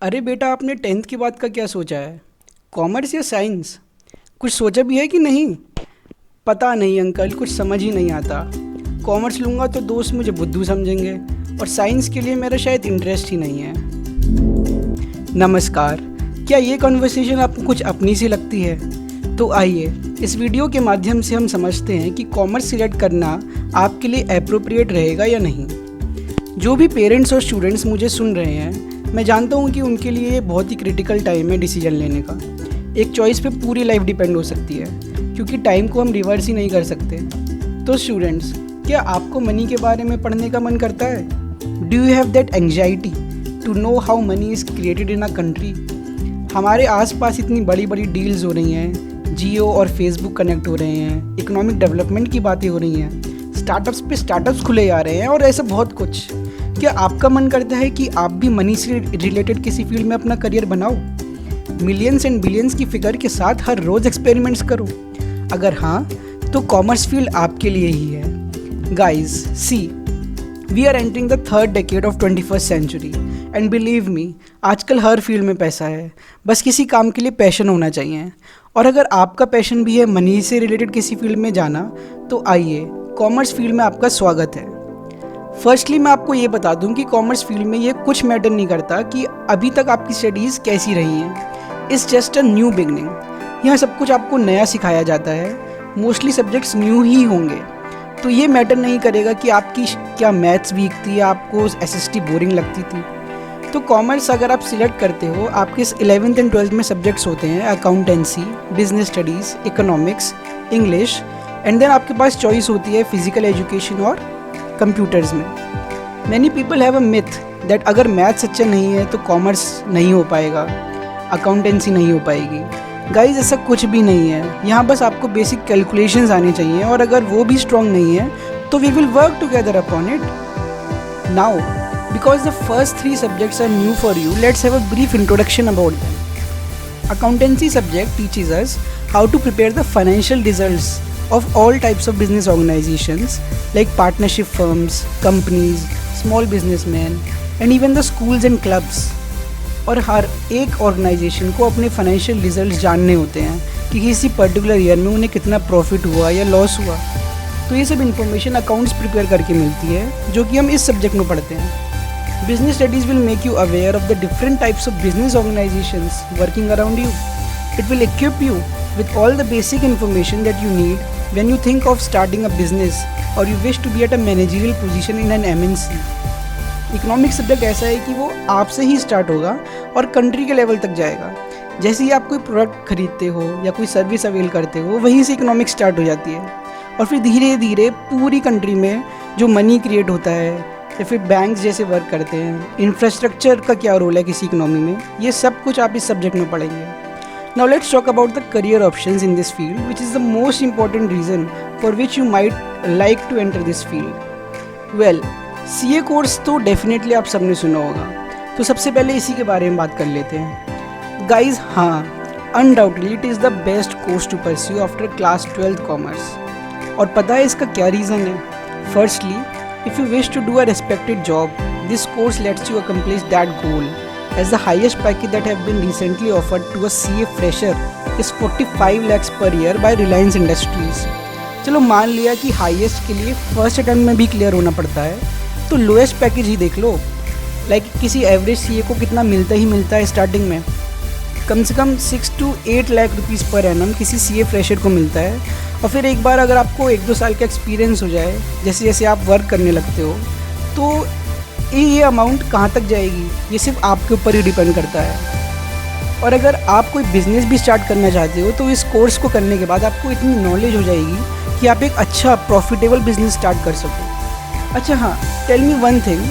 अरे बेटा, आपने टेंथ के बाद का क्या सोचा है? कॉमर्स या साइंस? कुछ सोचा भी है कि नहीं? पता नहीं अंकल, कुछ समझ ही नहीं आता। कॉमर्स लूँगा तो दोस्त मुझे बुद्धू समझेंगे, और साइंस के लिए मेरा शायद इंटरेस्ट ही नहीं है। नमस्कार, क्या ये कन्वर्सेशन आपको कुछ अपनी सी लगती है? तो आइए, इस वीडियो के माध्यम से हम समझते हैं कि कॉमर्स सिलेक्ट करना आपके लिए एप्रोप्रिएट रहेगा या नहीं। जो भी पेरेंट्स और स्टूडेंट्स मुझे सुन रहे हैं, मैं जानता हूँ कि उनके लिए ये बहुत ही क्रिटिकल टाइम है डिसीजन लेने का। एक चॉइस पे पूरी लाइफ डिपेंड हो सकती है, क्योंकि टाइम को हम रिवर्स ही नहीं कर सकते। तो स्टूडेंट्स, क्या आपको मनी के बारे में पढ़ने का मन करता है? Do you have that anxiety to know how money is created in a country? हमारे आसपास इतनी बड़ी बड़ी डील्स हो रही हैं, जियो और फेसबुक कनेक्ट हो रहे हैं, इकोनॉमिक डेवलपमेंट की बातें हो रही हैं, स्टार्टअप्स पे स्टार्टअप्स खुले जा रहे हैं और ऐसा बहुत कुछ। क्या आपका मन करता है कि आप भी मनी से रिलेटेड किसी फील्ड में अपना करियर बनाओ, मिलियंस एंड बिलियंस की फिगर के साथ हर रोज़ एक्सपेरिमेंट्स करो? अगर हाँ, तो कॉमर्स फील्ड आपके लिए ही है। Guys, see, we are entering the third decade of 21st century and believe me, आजकल हर फील्ड में पैसा है, बस किसी काम के लिए पैशन होना चाहिए। और अगर आपका पैशन भी है मनी से रिलेटेड किसी फील्ड में जाना, तो आइए, कॉमर्स फील्ड में आपका स्वागत है। फर्स्टली मैं आपको ये बता दूं कि कॉमर्स फील्ड में ये कुछ मैटर नहीं करता कि अभी तक आपकी स्टडीज़ कैसी रही हैं। It's just a new beginning. यहाँ सब कुछ आपको नया सिखाया जाता है, मोस्टली सब्जेक्ट्स न्यू ही होंगे। तो ये मैटर नहीं करेगा कि आपकी क्या मैथ्स वीक थी या आपको एसएसटी बोरिंग लगती थी। तो कॉमर्स अगर आप सिलेक्ट करते हो, आपके 11th एंड 12th में सब्जेक्ट्स होते हैं accountancy, business studies, economics, English, and then आपके पास चॉइस होती है फिजिकल एजुकेशन और कंप्यूटर्स में। Many people have a myth that अगर मैथ्स अच्छा नहीं है तो कॉमर्स नहीं हो पाएगा, अकाउंटेंसी नहीं हो पाएगी। गाइज, ऐसा कुछ भी नहीं है। यहाँ बस आपको बेसिक कैलकुलेशंस आने चाहिए, और अगर वो भी स्ट्रॉन्ग नहीं है तो we will work together upon it. Now, because the first 3 subjects are new for you, let's have a brief introduction about them. Accountancy subject teaches us how to prepare the financial results of all types of business organizations like partnership firms, companies, small businessmen and even the schools and clubs। और हर एक organisation को अपने financial results जानने होते हैं कि किसी particular year में उन्हें कितना प्रॉफिट हुआ या लॉस हुआ। तो ये सब इन्फॉर्मेशन अकाउंट्स प्रिपेयर करके मिलती है, जो कि हम इस सब्जेक्ट में पढ़ते हैं। Business studies will make you aware of the different types of business organizations working around you. It will equip you with all the basic information that you need when you think of starting a business or you wish to be at a managerial position in an MNC. Economic subject ऐसा है कि वो आपसे ही start होगा और country के level तक जाएगा। जैसे ही आप कोई प्रोडक्ट खरीदते हो या कोई सर्विस अवेल करते हो, वहीं से इकोनॉमिक स्टार्ट हो जाती है, और फिर धीरे धीरे पूरी कंट्री में जो मनी क्रिएट होता है या फिर बैंक्स जैसे वर्क करते हैं, इंफ्रास्ट्रक्चर का क्या रोल है किसी इकोनॉमी में, ये सब कुछ आप इस सब्जेक्ट में पढ़ेंगे। Now let's talk about the career options in this field, which is the most important reason for which you might like to enter this field. Well, CA course तो डेफिनेटली आप सबने सुना होगा, तो सबसे पहले इसी के बारे में बात कर लेते हैं। गाइज, हाँ, undoubtedly it is the best course to pursue after class 12th commerce. और पता है इसका क्या रीज़न है? Firstly, if you wish to do a respected job, this course lets you accomplish that goal, as the highest package that have been recently offered to a CA fresher is 45 lakhs per year by Reliance Industries। चलो मान लिया कि highest के लिए first attempt में भी clear होना पड़ता है, तो लोएस्ट पैकेज ही देख लो। लाइक किसी एवरेज सीए को कितना मिलता ही मिलता है स्टार्टिंग में, कम से कम 6 to 8 lakh rupees per annum किसी सीए फ्रेशर को मिलता है। और फिर एक बार अगर आपको 1-2 साल का एक्सपीरियंस हो जाए, जैसे जैसे आप वर्क करने लगते हो, तो ये अमाउंट कहाँ तक जाएगी, ये सिर्फ आपके ऊपर ही डिपेंड करता है। और अगर आप कोई बिज़नेस भी स्टार्ट करना चाहते हो, तो इस कोर्स को करने के बाद आपको इतनी नॉलेज हो जाएगी कि आप एक अच्छा प्रॉफिटेबल बिजनेस स्टार्ट कर सको। अच्छा हाँ, tell me one thing,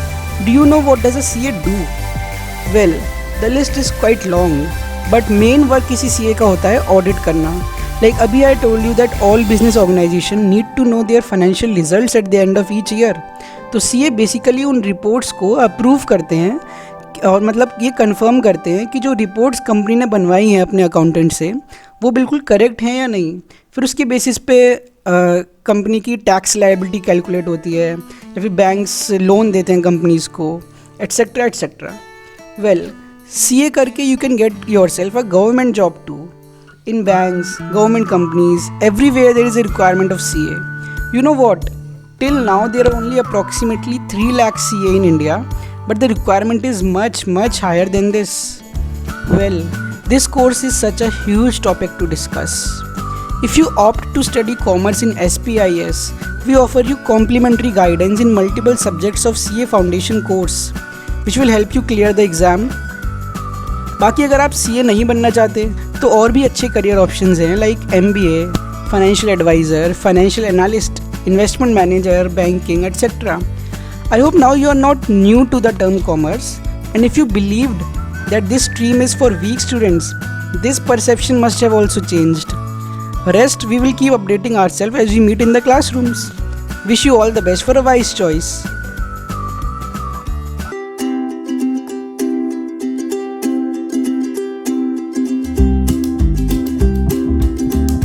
do you know what does a CA do? Well, the list is quite long, but main work किसी सीए का होता है ऑडिट करना। Like अभी I told you that all business organization need to know their financial results at the end of each year। तो CA basically उन reports को approve करते हैं, और मतलब ये कंफर्म करते हैं कि जो रिपोर्ट्स कंपनी ने बनवाई हैं अपने अकाउंटेंट से, वो बिल्कुल करेक्ट हैं या नहीं। फिर उसके बेसिस पे कंपनी की टैक्स लायबिलिटी कैलकुलेट होती है, या फिर बैंक्स लोन देते हैं कंपनीज़ को, etc etc. Well, CA करके you can get yourself a government job too. In banks, government companies, everywhere there is a requirement of CA. You know what? Till now there are only approximately 3 lakh CA in India, but the requirement is much higher than this. Well, this course is such a huge topic to discuss. If you opt to study commerce in SPIS, we offer you complimentary guidance in multiple subjects of CA Foundation course, which will help you clear the exam. बाकी अगर आप CA नहीं बनना चाहते तो और भी अच्छे करियर ऑप्शंस हैं like MBA, financial advisor, financial analyst, investment manager, banking etc. I hope now you are not new to the term commerce, and if you believed that this stream is for weak students, this perception must have also changed. Rest, we will keep updating ourselves as we meet in the classrooms. Wish you all the best for a wise choice.